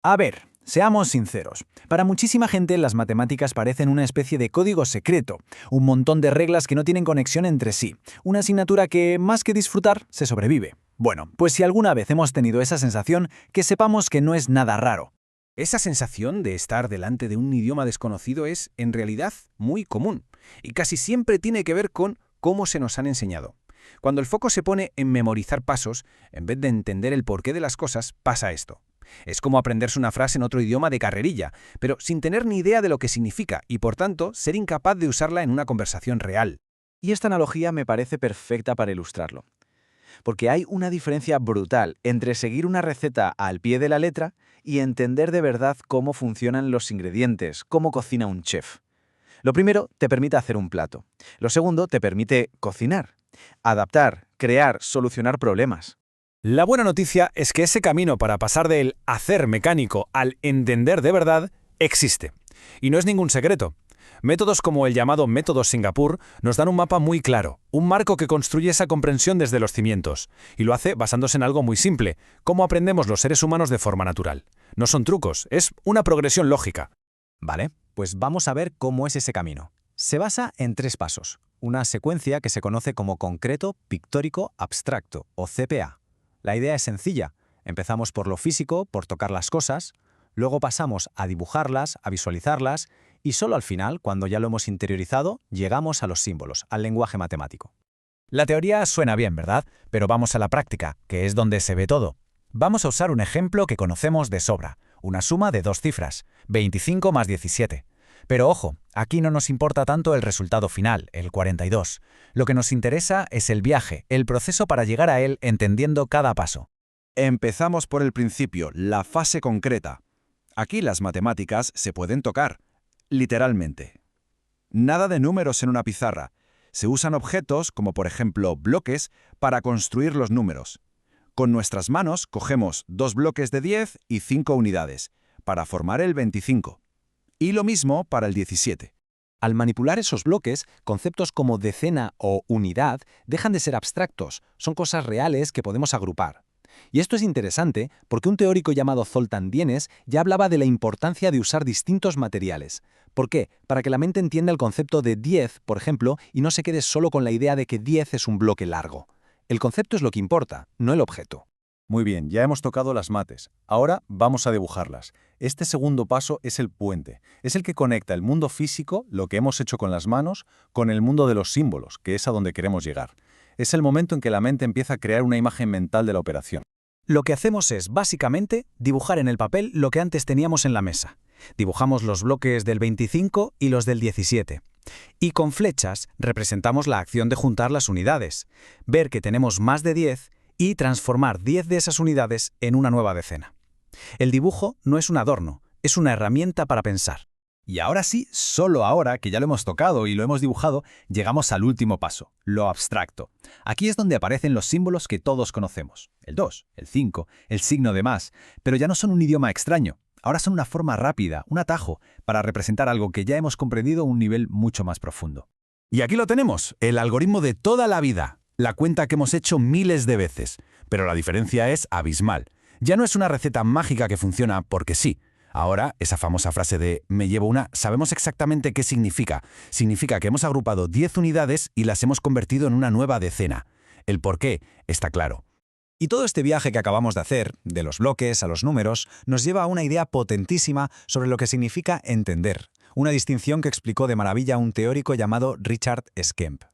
A ver, seamos sinceros. Para muchísima gente las matemáticas parecen una especie de código secreto, un montón de reglas que no tienen conexión entre sí, una asignatura que, más que disfrutar, se sobrevive. Bueno, pues si alguna vez hemos tenido esa sensación, que sepamos que no es nada raro. Esa sensación de estar delante de un idioma desconocido es, en realidad, muy común, y casi siempre tiene que ver con cómo se nos han enseñado. Cuando el foco se pone en memorizar pasos, en vez de entender el porqué de las cosas, pasa esto. Es como aprenderse una frase en otro idioma de carrerilla, pero sin tener ni idea de lo que significa y, por tanto, ser incapaz de usarla en una conversación real. Y esta analogía me parece perfecta para ilustrarlo. Porque hay una diferencia brutal entre seguir una receta al pie de la letra y entender de verdad cómo funcionan los ingredientes, cómo cocina un chef. Lo primero te permite hacer un plato. Lo segundo te permite cocinar, adaptar, crear, solucionar problemas. La buena noticia es que ese camino para pasar del hacer mecánico al entender de verdad existe. Y no es ningún secreto. Métodos como el llamado método Singapur nos dan un mapa muy claro, un marco que construye esa comprensión desde los cimientos, y lo hace basándose en algo muy simple, cómo aprendemos los seres humanos de forma natural. No son trucos, es una progresión lógica. Vale, pues vamos a ver cómo es ese camino. Se basa en 3 pasos, una secuencia que se conoce como concreto, pictórico, abstracto, o CPA. La idea es sencilla. Empezamos por lo físico, por tocar las cosas, luego pasamos a dibujarlas, a visualizarlas, y solo al final, cuando ya lo hemos interiorizado, llegamos a los símbolos, al lenguaje matemático. La teoría suena bien, ¿verdad? Pero vamos a la práctica, que es donde se ve todo. Vamos a usar un ejemplo que conocemos de sobra, una suma de 2 cifras, 25 más 17. Pero ojo, aquí no nos importa tanto el resultado final, el 42. Lo que nos interesa es el viaje, el proceso para llegar a él entendiendo cada paso. Empezamos por el principio, la fase concreta. Aquí las matemáticas se pueden tocar, literalmente. Nada de números en una pizarra. Se usan objetos, como por ejemplo bloques, para construir los números. Con nuestras manos cogemos 2 bloques de 10 y 5 unidades, para formar el 25. Y lo mismo para el 17. Al manipular esos bloques, conceptos como decena o unidad dejan de ser abstractos, son cosas reales que podemos agrupar. Y esto es interesante porque un teórico llamado Zoltán Dienes ya hablaba de la importancia de usar distintos materiales. ¿Por qué? Para que la mente entienda el concepto de 10, por ejemplo, y no se quede solo con la idea de que 10 es un bloque largo. El concepto es lo que importa, no el objeto. Muy bien, ya hemos tocado las mates. Ahora vamos a dibujarlas. Este segundo paso es el puente. Es el que conecta el mundo físico, lo que hemos hecho con las manos, con el mundo de los símbolos, que es a donde queremos llegar. Es el momento en que la mente empieza a crear una imagen mental de la operación. Lo que hacemos es, básicamente, dibujar en el papel lo que antes teníamos en la mesa. Dibujamos los bloques del 25 y los del 17. Y con flechas representamos la acción de juntar las unidades, ver que tenemos más de 10 y transformar 10 de esas unidades en una nueva decena. El dibujo no es un adorno, es una herramienta para pensar. Y ahora sí, solo ahora que ya lo hemos tocado y lo hemos dibujado, llegamos al último paso, lo abstracto. Aquí es donde aparecen los símbolos que todos conocemos, el 2, el 5, el signo de más, pero ya no son un idioma extraño, ahora son una forma rápida, un atajo, para representar algo que ya hemos comprendido a un nivel mucho más profundo. Y aquí lo tenemos, el algoritmo de toda la vida, la cuenta que hemos hecho miles de veces, pero la diferencia es abismal. Ya no es una receta mágica que funciona porque sí. Ahora, esa famosa frase de «me llevo una», sabemos exactamente qué significa. Significa que hemos agrupado 10 unidades y las hemos convertido en una nueva decena. El por qué está claro. Y todo este viaje que acabamos de hacer, de los bloques a los números, nos lleva a una idea potentísima sobre lo que significa entender. Una distinción que explicó de maravilla un teórico llamado Richard Schempp.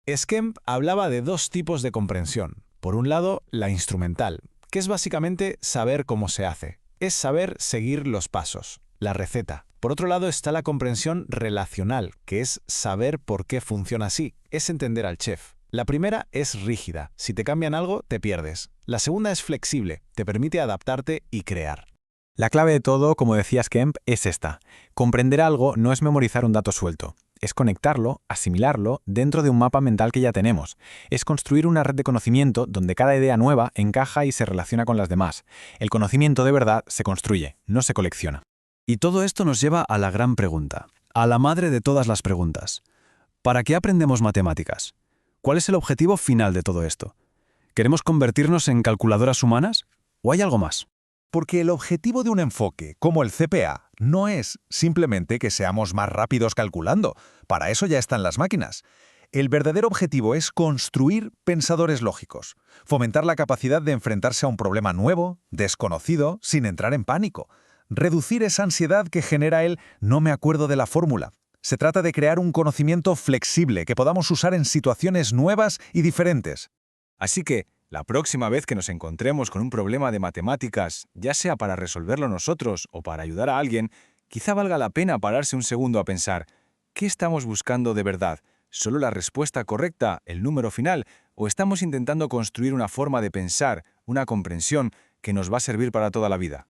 Schempp hablaba de 2 tipos de comprensión. Por un lado, la instrumental, que es básicamente saber cómo se hace. Es saber seguir los pasos, la receta. Por otro lado está la comprensión relacional, que es saber por qué funciona así, es entender al chef. La primera es rígida, si te cambian algo te pierdes. La segunda es flexible, te permite adaptarte y crear. La clave de todo, como decía Schempp, es esta. Comprender algo no es memorizar un dato suelto. Es conectarlo, asimilarlo, dentro de un mapa mental que ya tenemos. Es construir una red de conocimiento donde cada idea nueva encaja y se relaciona con las demás. El conocimiento de verdad se construye, no se colecciona. Y todo esto nos lleva a la gran pregunta, a la madre de todas las preguntas. ¿Para qué aprendemos matemáticas? ¿Cuál es el objetivo final de todo esto? ¿Queremos convertirnos en calculadoras humanas? ¿O hay algo más? Porque el objetivo de un enfoque, como el CPA, no es simplemente que seamos más rápidos calculando. Para eso ya están las máquinas. El verdadero objetivo es construir pensadores lógicos, fomentar la capacidad de enfrentarse a un problema nuevo, desconocido, sin entrar en pánico, reducir esa ansiedad que genera el «no me acuerdo de la fórmula». Se trata de crear un conocimiento flexible que podamos usar en situaciones nuevas y diferentes. Así que, la próxima vez que nos encontremos con un problema de matemáticas, ya sea para resolverlo nosotros o para ayudar a alguien, quizá valga la pena pararse un segundo a pensar, ¿qué estamos buscando de verdad? ¿Solo la respuesta correcta, el número final, o estamos intentando construir una forma de pensar, una comprensión que nos va a servir para toda la vida?